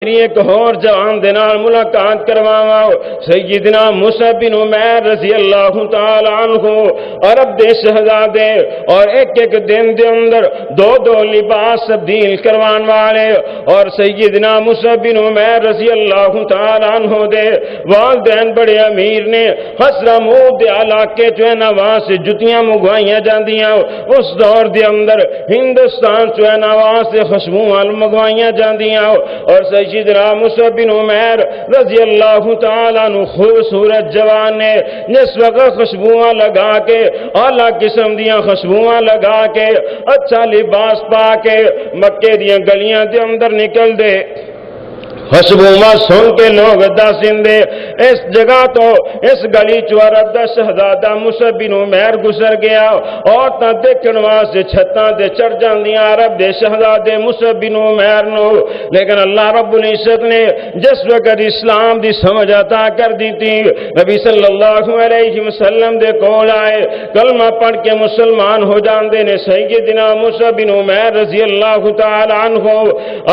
ایک اور جوان دے نال ملاقات کرواواں سیدنا مصعب بن عمیر رضی اللہ تعالی عنہ عرب دے شہزادے اور ایک دن دے اندر دو لباس تبدیل کروان والے اور سیدنا مصعب بن عمیر رضی اللہ تعالی عنہ دے والدین بڑے امیر نے حضرموت دے علاقے جو ہے نا وہاں سے جتیاں منگوائیاں جاندیاں اس دور دے اندر ہندوستان جو ہے نا وہاں سے خوشبوئاں منگوائیاں جاندیاں اور سیدنا مصعب بن عمیر رضی اللہ تعالیٰ عنہ خوبصورت جوان نے جس وقت خوشبوئاں لگا کے اعلیٰ قسم دیاں خوشبوئاں لگا کے اچھا لباس پا کے مکے دیاں گلیاں دے اندر نکل دے خوشبوئاں سن کے لوگ دسیں دے اس جگہ تو اس گلی چ عرب دا شہزادہ مصعب بن عمیر گزر گیا اور تا دیکھن واسطے چھتاں تے چڑھ جاندیاں عرب دے شہزادے مصعب بن عمیر نو لیکن اللہ رب العزت نے جس وقت اسلام دی سمجھ عطا کر دی تھی نبی صلی اللہ علیہ وسلم دے کول آئے کلمہ پڑھ کے مسلمان ہو جاندے نے سیدنا مصعب بن عمیر رضی اللہ تعالی عنہ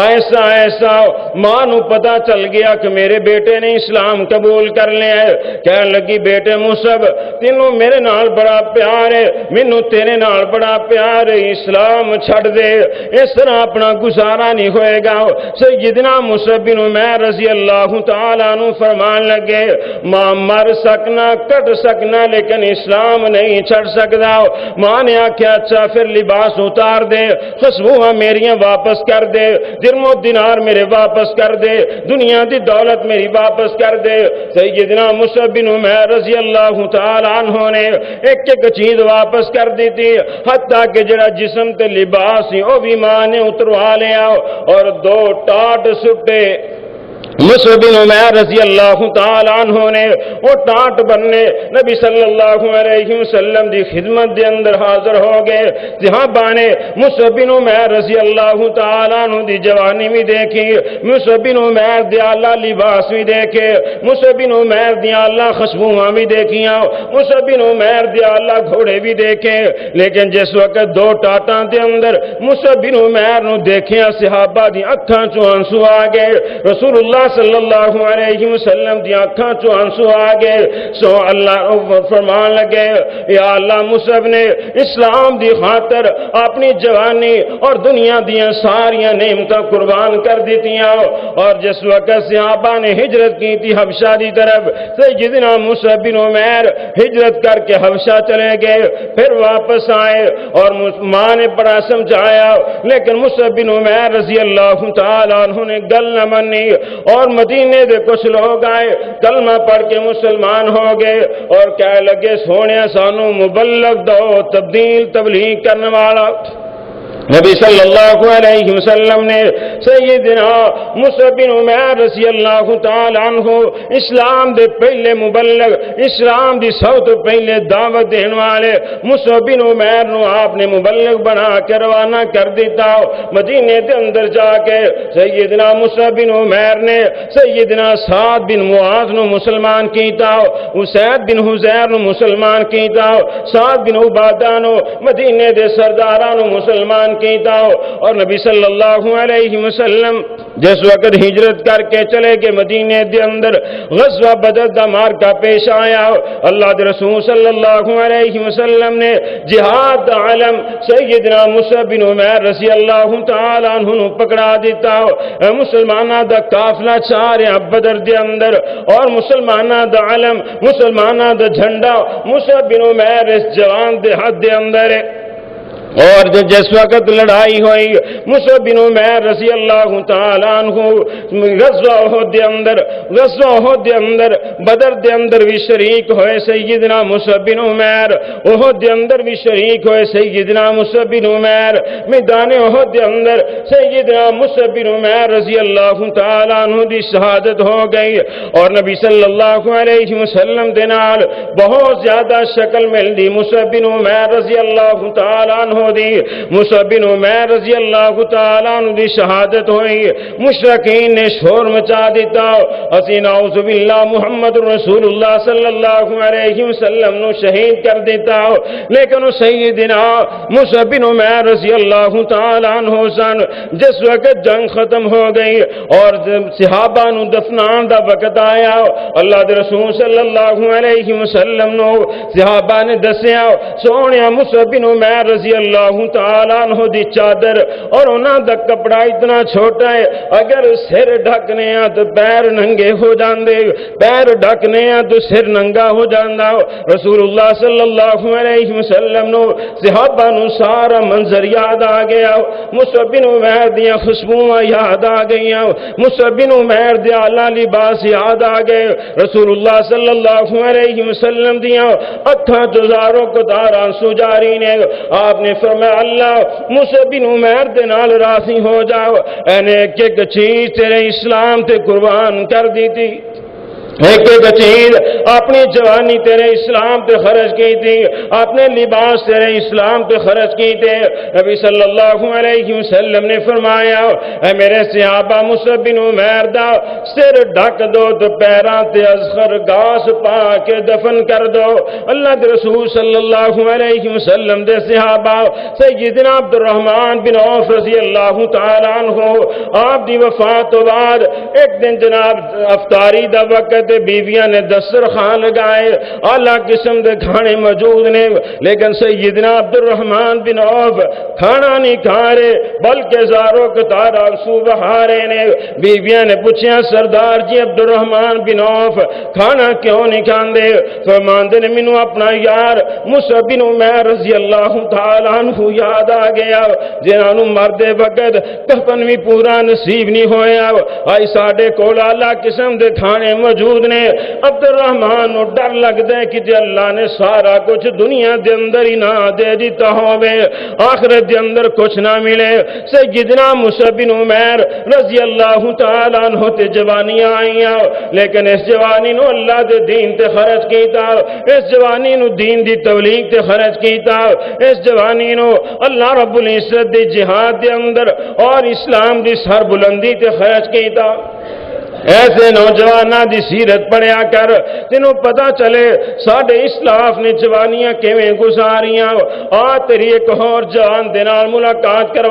ایسا مانو پتہ چل گیا کہ میرے بیٹے نے اسلام قبول کر لیا ہے کہنے لگی بیٹے مصعب تینوں میرے نال بڑا پیار ہے مینوں تیرے نال بڑا پیار ہے اسلام چھڑ دے اس طرح اپنا گزارا نہیں ہوئے گا سیدنا مصعب بن عمیر رضی اللہ تعالیٰ عنہ فرمان لگے ماں مر سکنا کٹ سکنا لیکن اسلام نہیں چھڑ سکتا ماں نے آکھیا اچھا پھر لباس اتار دے خوشبوئاں میریاں واپس کر دے درم و دینار میرے واپس کر دے دنیا دی دولت میری واپس کر دے سیدنا مصعب بن عمیر رضی اللہ تعالی عنہ نے ایک چیز واپس کر دی تھی حتیٰ کہ جڑا جسم تے لباس ہی وہ بھی ماں نے اتروا لیا اور دو ٹاٹ سٹے مصعب بن عمیر رضی اللہ تعالی عنہ نے وہ ٹانٹ بننے نبی صلی اللہ علیہ وسلم دی خدمت دے اندر حاضر ہو گئے جہاں بانے مصعب بن عمیر رضی اللہ تعالی عنہ دی جوانی بھی دیکھی مصعب بن عمیر دی اعلیٰ لباس بھی دیکھے مصعب بن عمیر دی اعلیٰ خوشبوئاں بھی دیکھیاں مصعب بن عمیر دی اعلیٰ گھوڑے بھی دیکھے لیکن جس وقت دو ٹاٹاں دے اندر مصعب بن عمیر نو دیکھیاں صحابہ دی اکھاں چوں آنسو آ گئے رسول اللہ صلی اللہ علیہ وسلم دی آنکھاں چوں آنسو آگے سو اللہ فرمان لگے یا اللہ مصعب نے اسلام دی خاطر اپنی جوانی اور دنیا دیاں ساریاں نعمتاں قربان کر دیتیاں اور جس وقت صحابہ نے ہجرت کی تھی حبشہ دی طرف سیدنا مصعب بن عمیر ہجرت کر کے حبشہ چلے گئے پھر واپس آئے اور ماں نے بڑا سمجھایا لیکن مصعب بن عمیر رضی اللہ تعالیٰ عنہ نے گل نہ منی اور مدینے دے کچھ لوگ آئے کلمہ پڑھ کے مسلمان ہو گئے اور کہنے لگے سونے سانو مبلغ دو تبلیغ کرنے والا نبی صلی اللہ علیہ وسلم نے سیدنا مصعب بن عمیر رضی اللہ تعالی عنہ اسلام دے پہلے مبلغ اسلام دی سب تو پہلے دعوت دین والے مصعب بن عمیر نو آپ نے مبلغ بنا کے روانہ کر دیتا مدینے دے اندر جا کے سیدنا مصعب بن عمیر نے سیدنا سعد بن معاذ نو مسلمان کیتا اسید بن حزیر نو مسلمان کیتا سعد بن عبادہ نو مدینے دے سرداران نو مسلمان کیتا اور نبی صلی اللہ علیہ وسلم جس وقت ہجرت کر کے چلے گئے مدینے دے اندر غزوہ بدر دا مارکا پیش آیا اللہ دے رسول صلی اللہ علیہ وسلم نے جہاد عالم سیدنا مصعب بن عمیر رضی اللہ تعالی عنہ نو پکڑا دیتا مسلمانہ دا قافلہ چارے بدر دے اندر اور مسلمانہ دا علم مسلمانہ دا جھنڈا مصعب بن عمیر اس جوان دے حد دے اندر اور جس وقت لڑائی ہوئی مصعب بن عمیر رضی اللہ تعالیٰ عنہ غزوہ احد دے اندر بدر دے اندر بھی شریک ہوئے سیدنا مصعب بن عمیر احد دے اندر بھی شریک ہوئے سیدنا مصعب بن عمیر میدان احد دے اندر سیدنا مصعب بن عمیر رضی اللہ تعالیٰ عنہ دی شہادت ہو گئی اور نبی صلی اللہ علیہ وسلم دے نال بہت زیادہ شکل مل دی مصعب بن عمیر رضی اللہ تعالیٰ عنہ عنہ دی مصعب بن عمیر رضی اللہ تعالیٰ عنہ دی شہادت ہوئی، مشرکین نے شور مچا دیتا، اسی نعوذ باللہ محمد رسول اللہ صلی اللہ علیہ وسلم نو شہید کر دیتا، لیکن سیدنا مصعب بن عمیر رضی اللہ تعالیٰ عنہ سن جس وقت جنگ ختم ہو گئی اور صحابہ نو دفنان دا وقت آیا، اللہ دے رسول صلی اللہ علیہ وسلم نو صحابہ نے دسیا سونیا مصعب بن عمیر رضی اللہ تعالیٰ عنہ دی چادر اور انہاں دا کپڑا اتنا چھوٹا ہے، اگر سر ڈھکنے آ تو پیر ننگے ہو جاندے، پیر ڈھکنے آ تو سر ننگا ہو جاندا۔ رسول اللہ صلی اللہ علیہ وسلم نو صحابہ نو سارا منظر یاد آ گیا، مصعب بن عمیر دیاں خوشبوئاں یاد آ گئیاں، مصعب بن عمیر دے اعلیٰ لباس یاد آ گئے، رسول اللہ صلی اللہ علیہ وسلم دیاں اکھاں جزاروں کو داراں سجاری نے آپ نے فرمایا اللہ مصعب بن عمیر دے نال راضی ہو جاؤ، اینے ایک ایک چیز تیرے اسلام تے قربان کر دی تھی، ایک ایک چیز اپنی جوانی تیرے اسلام پہ خرچ کی تھی، اپنے لباس تیرے اسلام پہ خرچ کی تھے۔ نبی صلی اللہ علیہ وسلم نے فرمایا اے میرے صحابہ مصعب بن عمیر دا سر ڈھک دو تو پیراں تے ازخر گاس پا کے دفن کر دو۔ اللہ کے رسول صلی اللہ علیہ وسلم دے صحابہ سیدنا عبد الرحمن بن عوف رضی اللہ تعالیٰ عنہ آپ دی وفات تو بعد ایک دن جناب افطاری دا وقت بیویاں نے دسترخوان لگائے، اعلیٰ قسم دے کھانے موجود نے، لیکن سیدنا عبد الرحمن بن عوف کھانا نہیں کھا رہے بلکہ زاروں قطار آنسو بہا رہے نے۔ بیویاں نے پوچھا سردار جی عبد الرحمن بن عوف کھانا کیوں نہیں کھاندے؟ فرماندے نے مینوں اپنا یار مصعب بن عمیر رضی اللہ تعالیٰ عنہ یاد آ گیا جنہاں نوں مردے وقت کفن بھی پورا نصیب نہیں ہویا، آئی ساڈے کول اعلیٰ قسم دے کھانے موجود نے۔ عبد الرحمن نو ڈر لگدا ہے کہ جے اللہ نے سارا کچھ دنیا دے اندر ہی نہ دے دیتا ہوے آخرت دے اندر کچھ نہ ملے۔ سیدنا مصعب بن عمیر رضی اللہ تعالیٰ عنہ تے جوانیاں آئیاں، لیکن اس جوانی نو اللہ دے دین تے خرچ کیتا، اس جوانی نو دین دی تبلیغ تے خرچ کیتا، اس جوانی نو اللہ رب العزت دی جہاد دے اندر اور اسلام دی سر بلندی تے خرچ کیتا۔ ایسے نوجواناں دی سیرت پڑھیا کر تینوں پتہ چلے ساڈے اسلاف نے جوانیاں کیویں گزاریاں۔ آ تیری ایک اور جوان دے نال ملاقات کر